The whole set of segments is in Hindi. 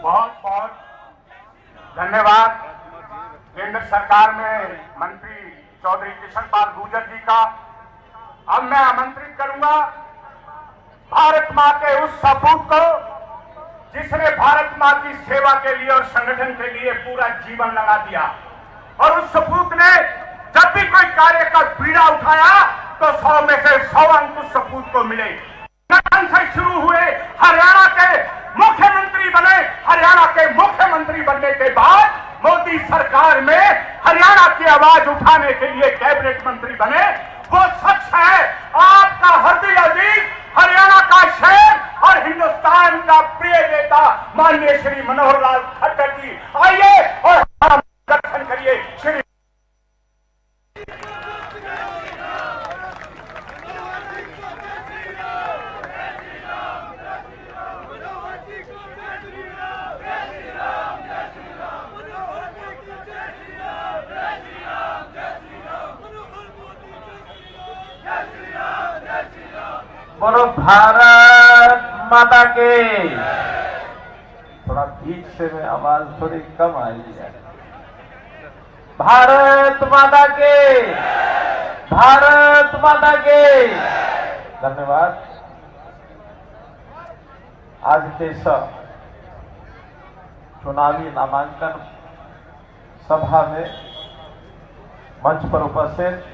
बहुत बहुत धन्यवाद केंद्र सरकार में मंत्री चौधरी किशन पाल गुर्जर जी का। अब मैं आमंत्रित करूंगा भारत मां के उस सपूत को जिसने भारत मां की सेवा के लिए और संगठन के लिए पूरा जीवन लगा दिया, और उस सपूत ने जब भी कोई कार्य का बीड़ा उठाया तो 100 में से 100 अंक उस सपूत को मिले। संगठन से शुरू हुए, हरियाणा के मुख्यमंत्री बने, हरियाणा के मुख्यमंत्री बनने के बाद मोदी सरकार में हरियाणा की आवाज उठाने के लिए कैबिनेट मंत्री बने। वो सच है, आपका हृदय अजीत, हरियाणा का शेर और हिंदुस्तान का प्रिय नेता माननीय श्री मनोहर लाल खट्टर जी, आइए और हम गठन करिए। श्री बोलो भारत माता के। थोड़ा बीच से में आवाज थोड़ी कम आई है। भारत माता के, भारत माता के। धन्यवाद। आज के इस चुनावी नामांकन सभा में मंच पर उपस्थित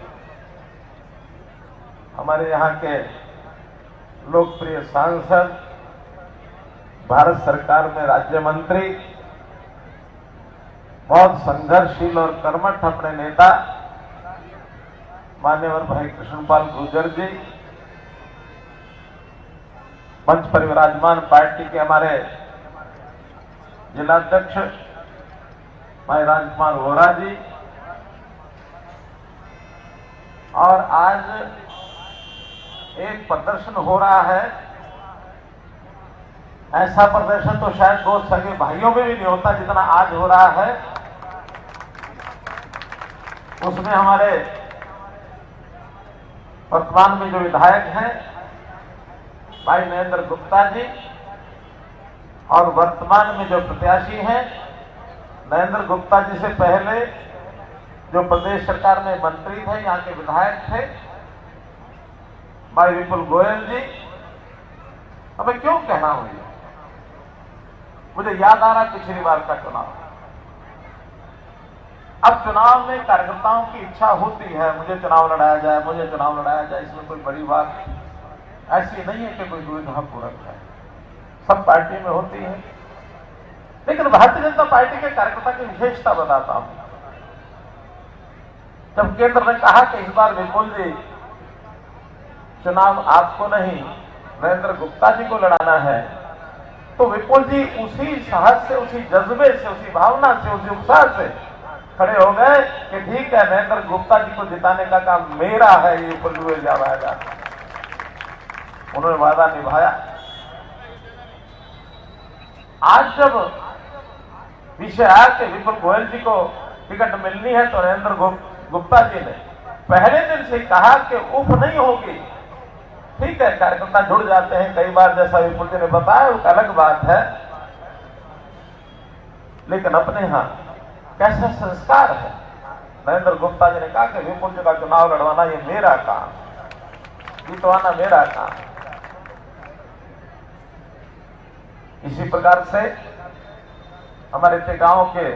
हमारे यहाँ के लोकप्रिय सांसद, भारत सरकार में राज्य मंत्री, बहुत संघर्षशील और कर्मठ अपने नेता मान्यवर भाई कृष्णपाल गुर्जर जी, मंच पर विराजमान पार्टी के हमारे जिलाध्यक्ष भाई राजकुमार वोरा जी, और आज एक प्रदर्शन हो रहा है। ऐसा प्रदर्शन तो शायद दो सगे भाइयों में भी नहीं होता जितना आज हो रहा है। उसमें हमारे वर्तमान में जो विधायक हैं भाई नरेंद्र गुप्ता जी, और वर्तमान में जो प्रत्याशी हैं नरेंद्र गुप्ता जी से पहले जो प्रदेश सरकार में मंत्री थे, यहाँ के विधायक थे भाई विपुल गोयल जी। हमें क्यों कहना हुई, मुझे याद आ रहा पिछली बार का चुनाव। अब चुनाव में कार्यकर्ताओं की इच्छा होती है, मुझे चुनाव लड़ाया जाए, मुझे चुनाव लड़ाया जाए। इसमें कोई बड़ी बात ऐसी नहीं है कि कोई दुविधा पूरक है, सब पार्टी में होती है। लेकिन भारतीय जनता पार्टी के कार्यकर्ता की विशेषता बताता हूं। जब केंद्र ने कहा कि इस बार विपुल जी चुनाव आपको नहीं नरेंद्र गुप्ता जी को लड़ाना है, तो विपुल जी उसी साहस से, उसी जज्बे से, उसी भावना से, उसी उत्साह से खड़े हो गए कि ठीक है, नरेंद्र गुप्ता जी को जिताने का काम मेरा है, ये विपुल जी जाएगा। उन्होंने वादा निभाया। आज जब विषय आया कि विपुल गोयल जी को टिकट मिलनी है, तो नरेंद्र गुप्ता जी ने पहले दिन से कहा कि उफ नहीं होगी। ठीक है, कार्यकर्ता जुड़ जाते हैं कई बार, जैसा विपुल जी ने बताया, वो अलग बात है। लेकिन अपने यहां कैसा संस्कार है। नरेंद्र गुप्ता जी ने कहा कि विपुल जी का चुनाव लड़वाना ये मेरा काम, जीतवाना मेरा काम। इसी प्रकार से हमारे गांव के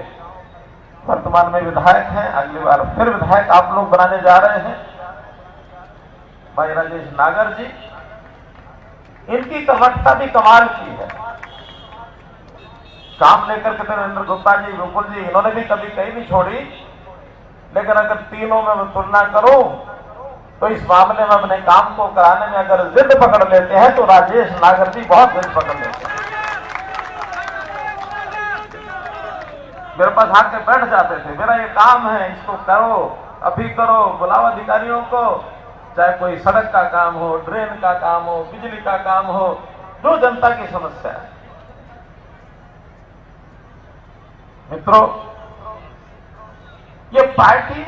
वर्तमान में विधायक हैं, अगली बार फिर विधायक आप लोग बनाने जा रहे हैं भाई राजेश नागर जी। इनकी कर्मठता भी कमाल की है। काम लेकर के नरेंद्र गुप्ता जी, विपुल जी, इन्होंने भी कभी कहीं नहीं छोड़ी। लेकिन अगर तीनों में मैं तुलना करूं तो इस मामले में अपने काम को कराने में अगर जिद पकड़ लेते हैं तो राजेश नागर जी बहुत जिद पकड़ लेते हैं। मेरे पास आके बैठ जाते थे, मेरा ये काम है, इसको करो, अभी करो, बुलाओ अधिकारियों को, चाहे कोई सड़क का काम हो, ड्रेन का काम हो, बिजली का काम हो, जो जनता की समस्या है। मित्रों, ये पार्टी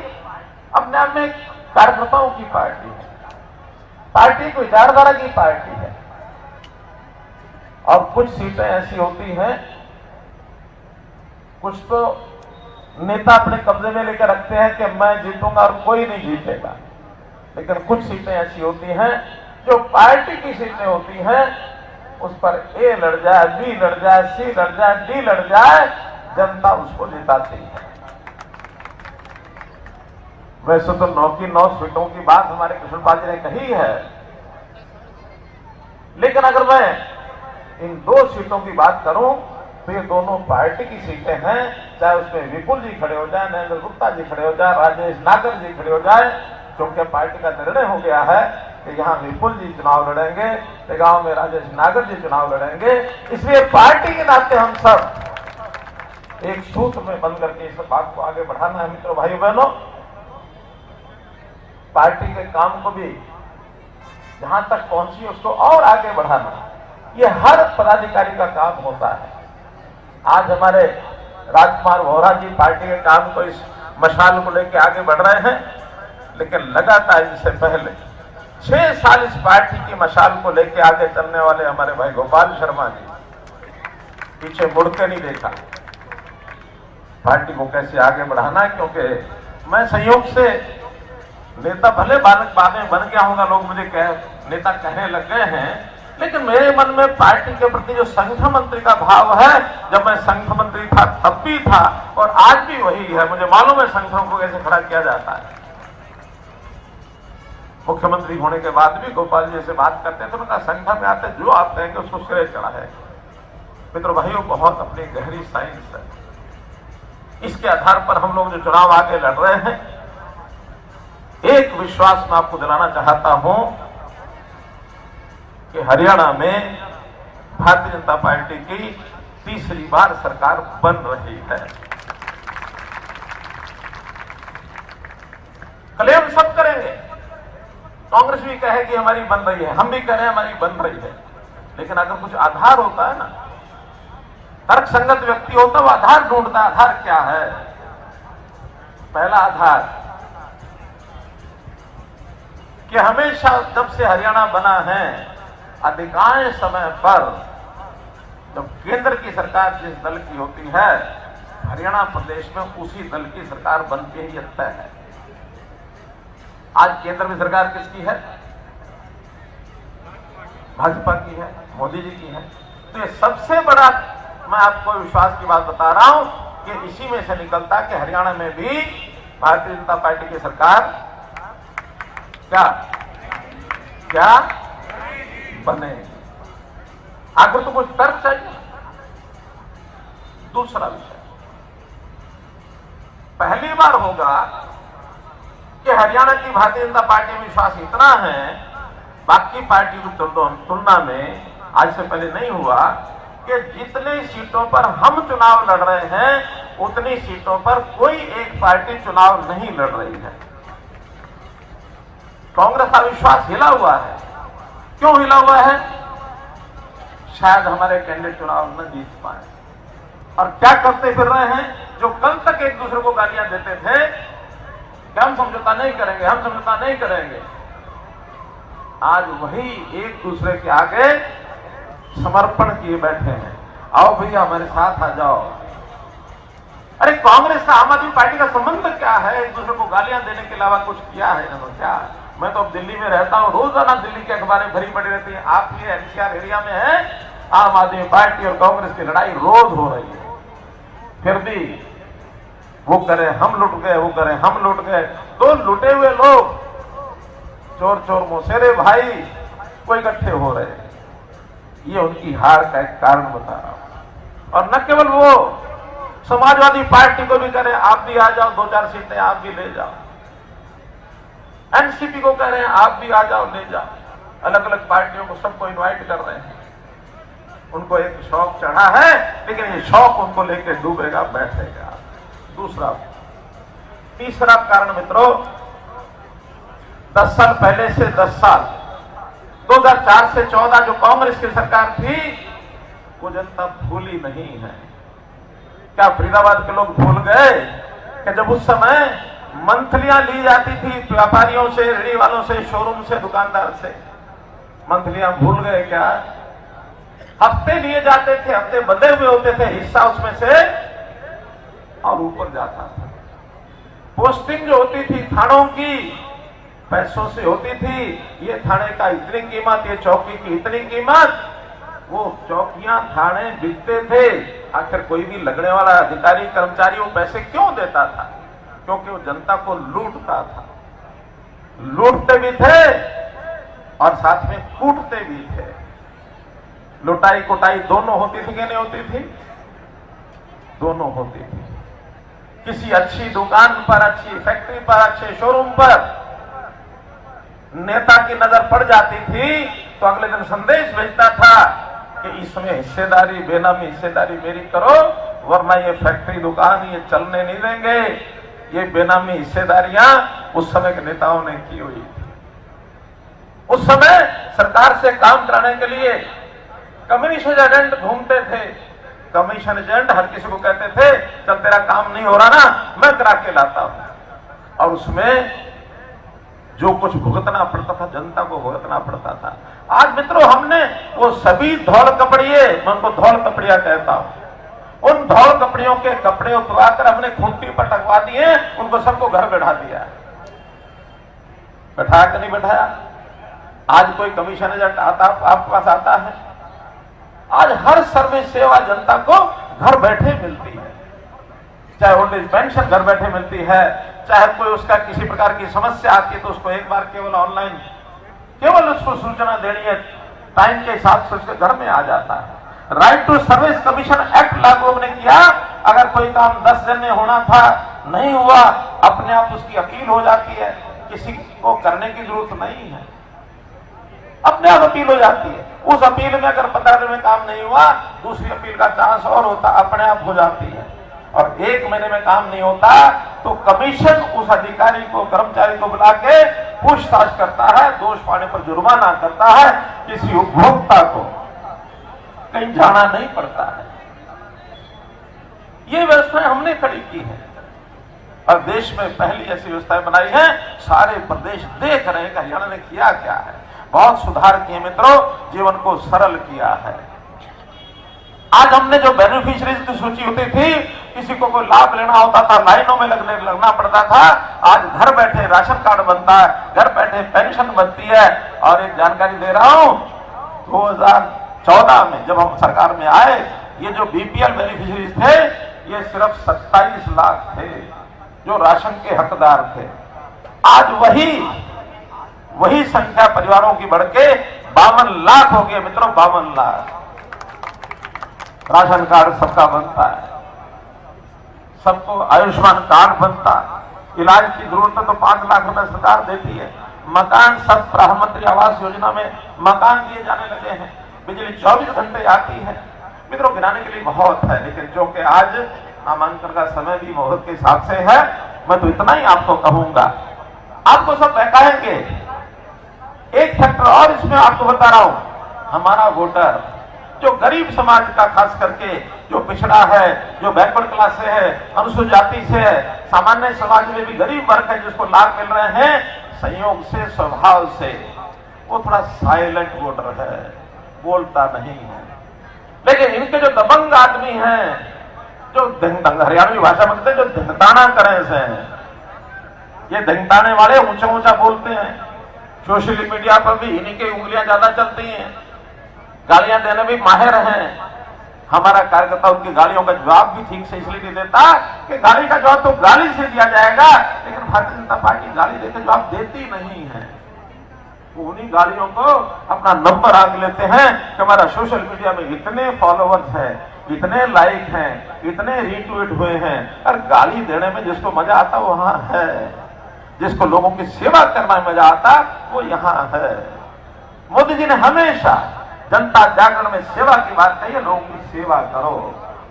अपने आप में कार्यकर्ताओं की पार्टी है, पार्टी कोई विचारधारा की पार्टी है। और कुछ सीटें ऐसी होती हैं कुछ तो नेता अपने कब्जे में लेकर रखते हैं कि मैं जीतूंगा और कोई नहीं जीतेगा, लेकिन कुछ सीटें ऐसी होती हैं जो पार्टी की सीटें होती हैं, उस पर ए लड़ जाए, बी लड़ जाए, सी लड़ जाए, डी लड़ जाए, जनता उसको जिताती है। वैसे तो 9 की 9 सीटों की बात हमारे कृष्णपाल जी ने कही है, लेकिन अगर मैं इन 2 सीटों की बात करूं तो ये दोनों पार्टी की सीटें हैं, चाहे उसमें विपुल जी खड़े हो जाए, नरेंद्र गुप्ता जी खड़े हो जाए, राजेश नागर जी खड़े हो जाए, क्योंकि पार्टी का निर्णय हो गया है कि यहाँ विपुल जी चुनाव लड़ेंगे, गांव में राजेश नागर जी चुनाव लड़ेंगे। इसलिए पार्टी के नाते हम सब एक सूत्र में बंद करके इस बात को आगे बढ़ाना है। मित्रों, भाइयों बहनों, पार्टी के काम को भी जहां तक पहुंची उसको और आगे बढ़ाना, ये हर पदाधिकारी का काम होता है। आज हमारे राजकुमार वोहरा जी पार्टी के काम को, इस मशाल को लेकर आगे बढ़ रहे हैं, लेकिन लगातार इससे पहले 6 साल इस पार्टी की मशाल को लेकर आगे चलने वाले हमारे भाई गोपाल शर्मा जी पीछे मुड़ के नहीं देखा पार्टी को कैसे आगे बढ़ाना है। क्योंकि मैं संयोग से नेता भले बाद में बन गया होगा, लोग मुझे नेता कहने लग गए हैं, लेकिन मेरे मन में पार्टी के प्रति जो संघ मंत्री का भाव है, जब मैं संघ मंत्री था तब भी था और आज भी वही है। मुझे मालूम है संघों को कैसे खड़ा किया जाता है। मुख्यमंत्री होने के बाद भी गोपाल जी से बात करते थे, उनका संघ में आते जो आप कहेंगे उसको सिरे चढ़ा है। मित्रों भाइयों, बहुत अपनी गहरी साइंस है। इसके आधार पर हम लोग जो चुनाव आगे लड़ रहे हैं, एक विश्वास मैं आपको दिलाना चाहता हूं कि हरियाणा में भारतीय जनता पार्टी की तीसरी बार सरकार बन रही है। क्लेम सब करेंगे, कांग्रेस भी कहेगी हमारी बन रही है, हम भी कह रहे हैं हमारी बन रही है, लेकिन अगर कुछ आधार होता है ना, तर्कसंगत व्यक्ति होता है, वो आधार ढूंढता है। आधार क्या है? पहला आधार कि हमेशा जब से हरियाणा बना है, अधिकांश समय पर जब केंद्र की सरकार जिस दल की होती है, हरियाणा प्रदेश में उसी दल की सरकार बनती है, यह तय है। आज केंद्र में सरकार किसकी है? भाजपा की है, मोदी जी की है। तो ये सबसे बड़ा, मैं आपको विश्वास की बात बता रहा हूं कि इसी में से निकलता कि हरियाणा में भी भारतीय जनता पार्टी की सरकार क्या बने। आखिर तो कुछ तर्क चाहिए। दूसरा विषय, पहली बार होगा कि हरियाणा की भारतीय जनता पार्टी में विश्वास इतना है, बाकी पार्टी की तुलना में आज से पहले नहीं हुआ, कि जितनी सीटों पर हम चुनाव लड़ रहे हैं उतनी सीटों पर कोई एक पार्टी चुनाव नहीं लड़ रही है। कांग्रेस का विश्वास हिला हुआ है। क्यों हिला हुआ है? शायद हमारे कैंडिडेट चुनाव न जीत पाए। और क्या करते फिर रहे हैं? जो कल तक एक दूसरे को गालियां देते थे कि हम समझौता नहीं करेंगे, हम समझौता नहीं करेंगे, आज वही एक दूसरे के आगे समर्पण किए बैठे हैं। आओ भैया हमारे साथ आ जाओ। अरे कांग्रेस का आम आदमी पार्टी का संबंध क्या है? एक दूसरे को गालियां देने के अलावा कुछ किया है ना? तो क्या? मैं तो अब दिल्ली में रहता हूं, रोजाना दिल्ली की अखबारें भरी पड़ी रहती है। आप ये एनसीआर एरिया में है, आम आदमी पार्टी और कांग्रेस की लड़ाई रोज हो रही है। फिर भी वो करें हम लुट गए, वो करें हम लुट गए। तो लुटे हुए लोग, चोर चोर मोसेरे भाई, वो इकट्ठे हो रहे हैं। ये उनकी हार का एक कारण बता रहा हूं। और न केवल वो, समाजवादी पार्टी को भी करें आप भी आ जाओ, 2-4 सीटें आप भी ले जाओ। एनसीपी को कह रहे हैं आप भी आ जाओ, ले जाओ। अलग अलग पार्टियों को सबको इनवाइट कर रहे हैं। उनको एक शौक चढ़ा है, लेकिन ये शौक उनको लेकर डूबेगा, बैठेगा। दूसरा, तीसरा कारण मित्रों, 10 साल पहले से 10 साल 2004 से 14 जो कांग्रेस की सरकार थी, वो जनता भूली नहीं है। क्या फरीदाबाद के लोग भूल गए कि जब उस समय मंथलियां ली जाती थी व्यापारियों से, रेहड़ी वालों से, शोरूम से, दुकानदार से? मंथलियां भूल गए क्या? हफ्ते लिए जाते थे, हफ्ते बंधे हुए होते थे, हिस्सा उसमें से और ऊपर जाता था। पोस्टिंग जो होती थी थानों की पैसों से होती थी। ये थाने का इतनी कीमत, ये चौकी की इतनी कीमत। वो चौकियां थाने बिकते थे। आखिर कोई भी लगने वाला अधिकारी कर्मचारी वो पैसे क्यों देता था? क्योंकि वो जनता को लूटता था। लूटते भी थे और साथ में कूटते भी थे। लुटाई कुटाई दोनों होती थी कि नहीं होती थी? दोनों होती थी। किसी अच्छी दुकान पर, अच्छी फैक्ट्री पर, अच्छे शोरूम पर नेता की नजर पड़ जाती थी तो अगले दिन संदेश भेजता था कि इसमें हिस्सेदारी, बेनामी हिस्सेदारी मेरी करो, वरना ये फैक्ट्री दुकान ये चलने नहीं देंगे। ये बेनामी हिस्सेदारियां उस समय के नेताओं ने की हुई थी। उस समय सरकार से काम कराने के लिए कमीशन एजेंट घूमते थे। कमीशन एजेंट हर किसी को कहते थे चल तेरा काम नहीं हो रहा ना, मैं करा के लाता हूं। और उसमें जो कुछ भुगतना पड़ता था जनता को भुगतना पड़ता था। आज मित्रों हमने वो सभी धौल कपड़िए, मैं उनको धौल कपड़िया कहता हूं, उन धौल कपड़ियों के कपड़े उतरवाकर हमने खूंटी पर टकवा दिए, उनको सबको घर बैठा दिया। बैठाया कि नहीं बैठाया? आज कोई कमीशन एजेंट आता आपके पास आता है? आज हर सर्विस सेवा जनता को घर बैठे मिलती है। चाहे ओल्ड एज पेंशन घर बैठे मिलती है, चाहे कोई उसका किसी प्रकार की समस्या आती है तो उसको एक बार केवल ऑनलाइन केवल उसको सूचना देनी है, टाइम के हिसाब से उसके घर में आ जाता है। Right to service commission act लागू हमने किया। अगर कोई काम 10 दिन में होना था, नहीं हुआ, अपने आप उसकी अपील हो जाती है, किसी को करने की जरूरत नहीं है, अपने आप अपील हो जाती है। उस अपील में अगर 15 दिन में काम नहीं हुआ, दूसरी अपील का चांस और होता, अपने आप हो जाती है। और 1 महीने में काम नहीं होता तो कमीशन उस अधिकारी को, कर्मचारी को बुला के पूछताछ करता है, दोष पाने पर जुर्माना करता है। किसी उपभोक्ता को कहीं जाना नहीं पड़ता है। ये व्यवस्थाएं हमने खड़ी की है और देश में पहली ऐसी व्यवस्थाएं बनाई है। सारे प्रदेश देख रहे हैं कि हरियाणा ने किया क्या है। बहुत सुधार किए मित्रों, जीवन को सरल किया है। आज हमने जो बेनिफिशियरीज की सूची होती थी, किसी को कोई लाभ लेना होता था लाइनों में लगना पड़ता था, आज घर बैठे राशन कार्ड बनता है, घर बैठे पेंशन बनती है। और एक जानकारी दे रहा हूं, 2014 में जब हम सरकार में आए, ये जो बीपीएल बेनिफिशियरीज थे ये सिर्फ 27 लाख थे जो राशन के हकदार थे। आज वही संख्या परिवारों की बढ़ के 52 लाख हो गए मित्रों, 52 लाख। राशन कार्ड सबका बनता है, सबको आयुष्मान कार्ड बनता है, इलाज की जरूरत है तो 5 लाख रुपए सरकार देती है। मकान सब प्रधानमंत्री आवास योजना में मकान दिए जाने लगे हैं, बिजली 24 घंटे आती है। मित्रों गिनाने के लिए बहुत है, लेकिन जो कि आज नामांकन का समय भी मुहूर्त के हिसाब से है, मैं तो इतना ही आपको कहूंगा। आपको सब बहकाएंगे। एक फैक्टर और इसमें आपको बता रहा हूं, हमारा वोटर जो गरीब समाज का, खास करके जो पिछड़ा है, जो बैकवर्ड क्लास से है, अनुसूचित जाति से है, सामान्य समाज में भी गरीब वर्ग है जिसको लाभ मिल रहे हैं, संयोग से, स्वभाव से वो थोड़ा साइलेंट वोटर है, बोलता नहीं है। लेकिन इनके जो दबंग आदमी हैं, जो हरियाणवी भाषा में कहते हैं, जो धिंगताना करें से हैं, ये धिंगताने वाले ऊंचा ऊंचा बोलते हैं। सोशल मीडिया पर भी इन्हीं की उंगलियां ज्यादा चलती हैं, गालियां देने भी माहिर हैं। हमारा कार्यकर्ता उनकी गालियों का जवाब भी ठीक से इसलिए नहीं देता कि गाली का जवाब तो गाली से दिया जाएगा, लेकिन भारतीय जनता पार्टी गाली देकर जवाब देती नहीं है। वो उन्हीं गालियों को अपना नंबर आग लेते हैं कि हमारा सोशल मीडिया में इतने फॉलोवर्स हैं, इतने लाइक हैं, इतने रीट्वीट हुए हैं। और गाली देने में जिसको मजा आता वो वहां है, जिसको लोगों की सेवा करना में मजा आता वो यहां है। मोदी जी ने हमेशा जनता जागरण में सेवा की बात कही है, लोगों की सेवा करो,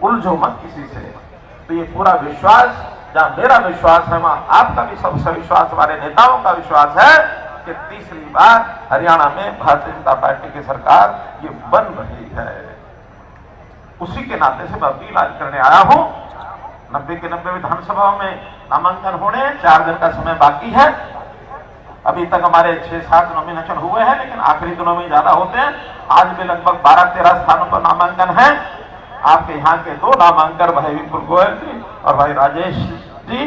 उलझो मत किसी से। तो ये पूरा विश्वास, जहां मेरा विश्वास है वहां आपका भी सबसे विश्वास, हमारे नेताओं का विश्वास है कि तीसरी बार हरियाणा में भारतीय जनता पार्टी की सरकार ये बन रही है। उसी के नाते से मैं अपील आज करने आया हूं। 90 के 90 विधानसभाओं में नामांकन होने 4 दिन का समय बाकी है। अभी तक हमारे 6-7 नॉमिनेशन हुए हैं, लेकिन आखिरी दिनों में ज्यादा होते हैं। आज भी लगभग 12-13 स्थानों पर नामांकन है। आपके यहाँ के 2 नामांकन भाई विपुल गोयल जी और भाई राजेश जी,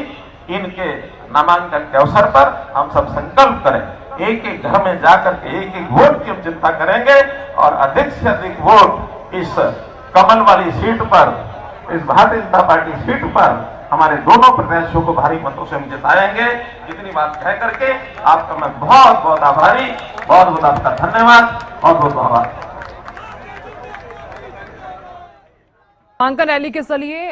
इनके नामांकन के अवसर पर हम सब संकल्प करें, एक एक घर में जाकर के एक एक वोट की हम चिंता करेंगे और अधिक से अधिक वोट इस कमल वाली सीट पर, इस भारतीय जनता पार्टी सीट पर हमारे दोनों प्रत्याशियों को भारी मतों से हम जिताएंगे। इतनी बात कह करके आपका मैं बहुत बहुत आभारी, बहुत बहुत आपका धन्यवाद, बहुत बहुत आभार। नामांकन रैली के जरिए